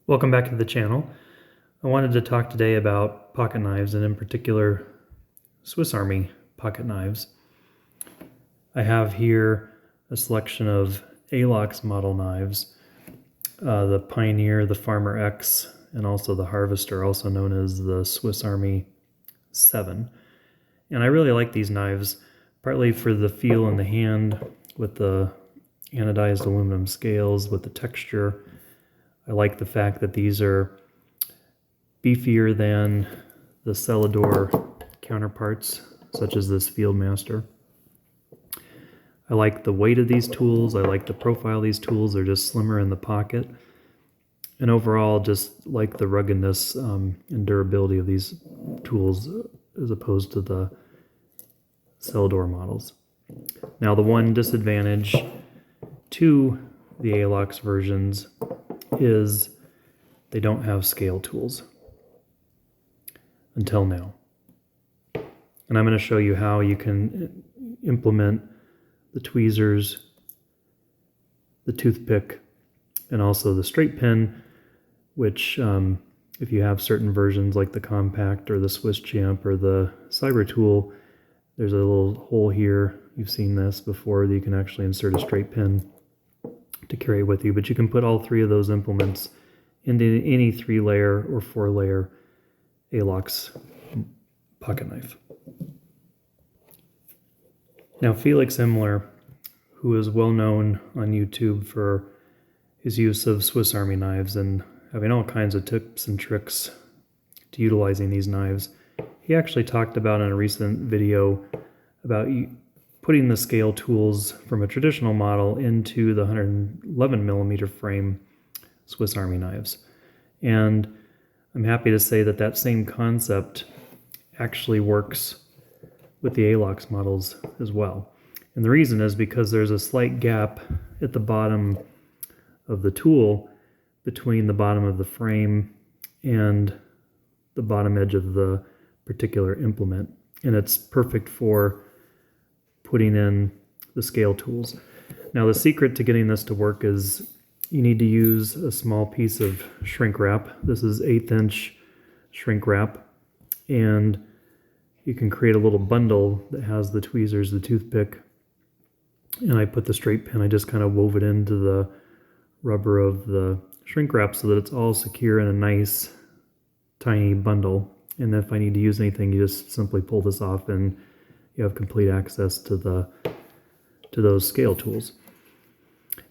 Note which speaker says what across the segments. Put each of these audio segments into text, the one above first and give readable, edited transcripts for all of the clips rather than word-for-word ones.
Speaker 1: Welcome back to the channel. I wanted to talk today about pocket knives, and in particular Swiss Army pocket knives. I have here a selection of Alox model knives, the Pioneer, the Farmer X, and also the Harvester, also known as the Swiss Army 7. And I really like these knives, partly for the feel in the hand with the anodized aluminum scales, with the texture. I like the fact that these are beefier than the Celador counterparts, such as this Fieldmaster. I like the weight of these tools. I like the profile of these tools. They're just slimmer in the pocket. And overall, just like the ruggedness and durability of these tools as opposed to the Celador models. Now, the one disadvantage to the Alox versions is they don't have scale tools until now. And I'm going to show you how you can implement the tweezers, the toothpick, and also the straight pin, which if you have certain versions like the Compact or the Swiss Champ or the Cyber Tool, there's a little hole here. You've seen this before that you can actually insert a straight pin to carry with you, but you can put all three of those implements into any 3-layer or 4-layer Alox pocket knife. Now, Felix Himmler, who is well known on YouTube for his use of Swiss Army knives and having all kinds of tips and tricks to utilizing these knives, he actually talked about in a recent video about putting the scale tools from a traditional model into the 111mm frame Swiss Army knives. And I'm happy to say that that same concept actually works with the Alox models as well. And the reason is because there's a slight gap at the bottom of the tool between the bottom of the frame and the bottom edge of the particular implement. And it's perfect for putting in the scale tools. Now, the secret to getting this to work is you need to use a small piece of shrink wrap. This is 1/8 inch shrink wrap, and you can create a little bundle that has the tweezers, the toothpick, and I put the straight pin. I just kind of wove it into the rubber of the shrink wrap so that it's all secure in a nice tiny bundle. And if I need to use anything, you just simply pull this off and you have complete access to those scale tools.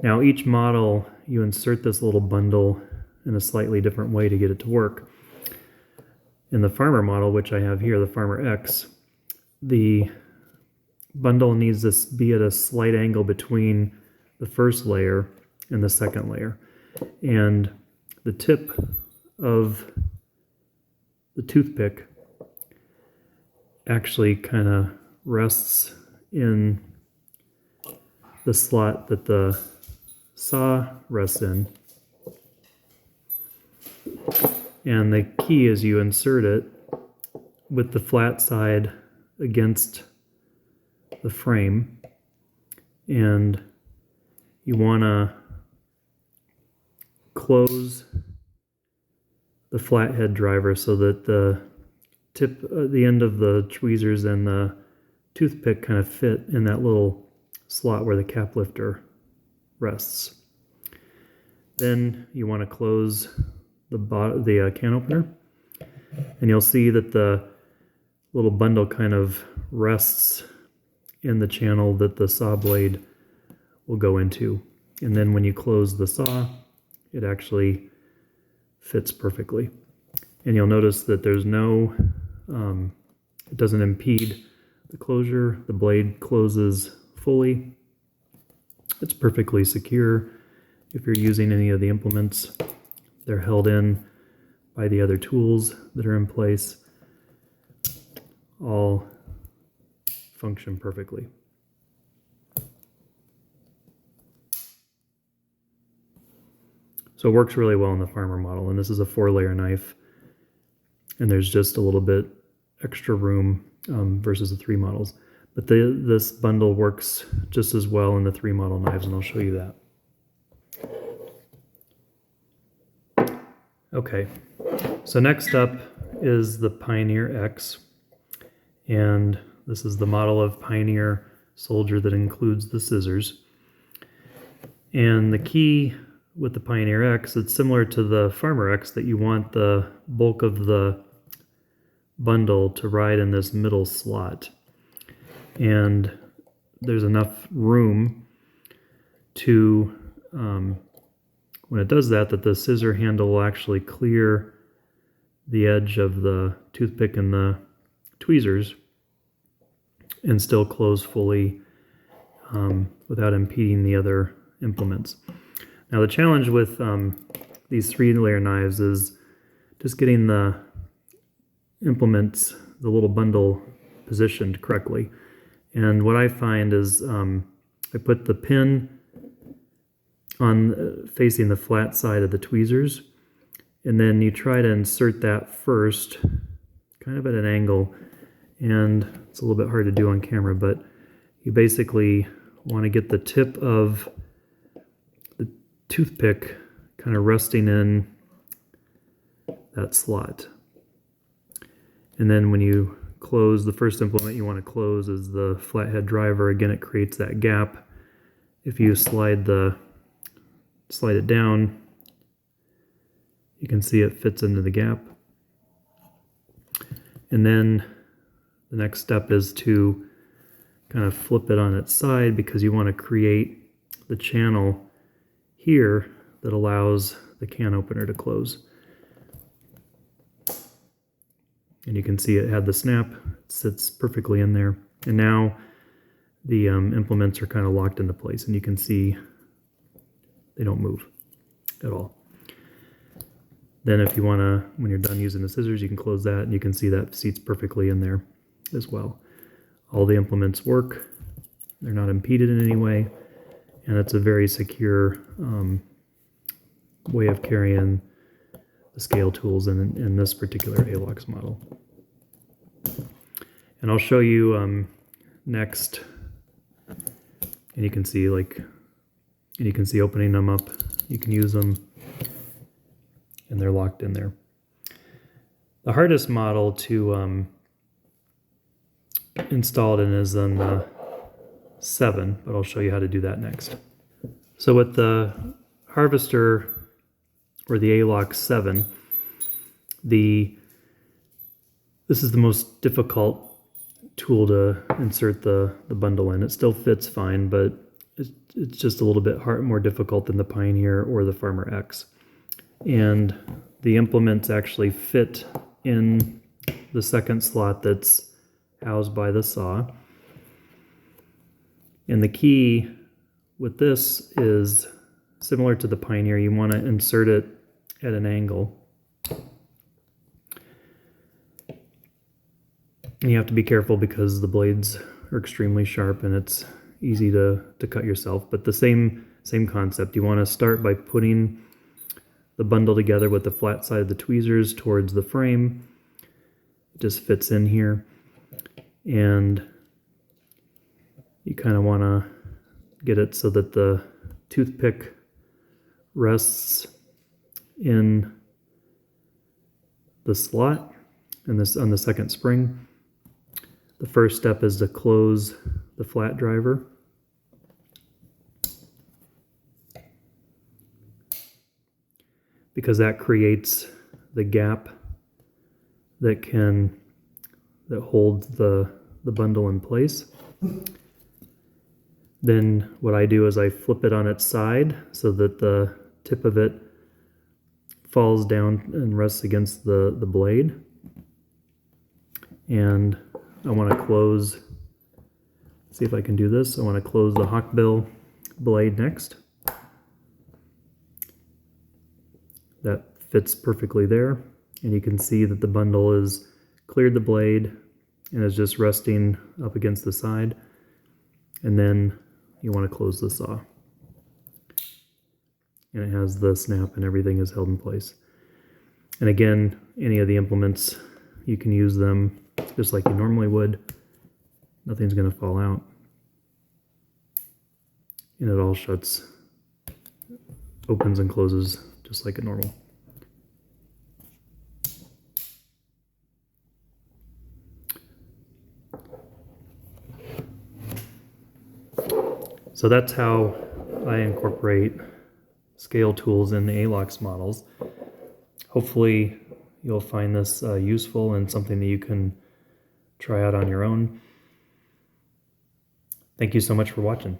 Speaker 1: Now, each model, you insert this little bundle in a slightly different way to get it to work. In the Farmer model, which I have here, the Farmer X, the bundle needs to be at a slight angle between the first layer and the second layer. And the tip of the toothpick actually kind of rests in the slot that the saw rests in. And the key is you insert it with the flat side against the frame, and you want to close the flathead driver so that the tip, the end of the tweezers and the toothpick kind of fit in that little slot where the cap lifter rests. Then you want to close the can opener, and you'll see that the little bundle kind of rests in the channel that the saw blade will go into. And then when you close the saw, it actually fits perfectly. And you'll notice that there's no, it doesn't impede the closure. The blade closes fully. It's perfectly secure. If you're using any of the implements, they're held in by the other tools that are in place. All function perfectly. So it works really well in the Farmer model, and this is a 4-layer knife, and there's just a little bit extra room versus the 3 models. But this bundle works just as well in the 3 model knives, and I'll show you that. Okay, so next up is the Pioneer X, and this is the model of Pioneer Soldier that includes the scissors. And the key with the Pioneer X, it's similar to the Farmer X, that you want the bulk of the bundle to ride in this middle slot. And there's enough room to, when it does that, the scissor handle will actually clear the edge of the toothpick and the tweezers and still close fully without impeding the other implements. Now the challenge with these 3-layer knives is just getting the implements, the little bundle, positioned correctly. And what I find is I put the pin on facing the flat side of the tweezers, and then you try to insert that first, kind of at an angle, and it's a little bit hard to do on camera, but you basically want to get the tip of the toothpick kind of resting in that slot. And then when you close, the first implement you want to close is the flathead driver. Again, it creates that gap. If you slide it down, you can see it fits into the gap. And then the next step is to kind of flip it on its side, because you want to create the channel here that allows the can opener to close. And you can see it had the snap, it sits perfectly in there. And now the implements are kind of locked into place, and you can see they don't move at all. Then if you want to, when you're done using the scissors, you can close that, and you can see that seats perfectly in there as well. All the implements work. They're not impeded in any way, and it's a very secure way of carrying the scale tools in this particular Alox model. And I'll show you next, and you can see opening them up, you can use them, and they're locked in there. The hardest model to install it in is on the 7, but I'll show you how to do that next. So with the Harvester, or the Alox 7, this is the most difficult tool to insert the bundle in. It still fits fine, but it's just a little bit more difficult than the Pioneer or the Farmer X. And the implements actually fit in the second slot that's housed by the saw. And the key with this is similar to the Pioneer. You want to insert it at an angle. And you have to be careful because the blades are extremely sharp and it's easy to cut yourself. But the same concept. You want to start by putting the bundle together with the flat side of the tweezers towards the frame. It just fits in here. And you kind of want to get it so that the toothpick rests in the slot and this on the second spring. The first step is to close the flat driver. Because that creates the gap that holds the bundle in place. Then what I do is I flip it on its side so that the tip of it falls down and rests against the blade. And I want to close, see if I can do this. I want to close the hawkbill blade next. That fits perfectly there. And you can see that the bundle is cleared the blade and is just resting up against the side. And then you want to close the saw. And it has the snap and everything is held in place. And again, any of the implements, you can use them just like you normally would. Nothing's going to fall out. And it all shuts, opens and closes just like a normal. So that's how I incorporate scale tools in the Alox models. Hopefully you'll find this useful and something that you can try out on your own. Thank you so much for watching.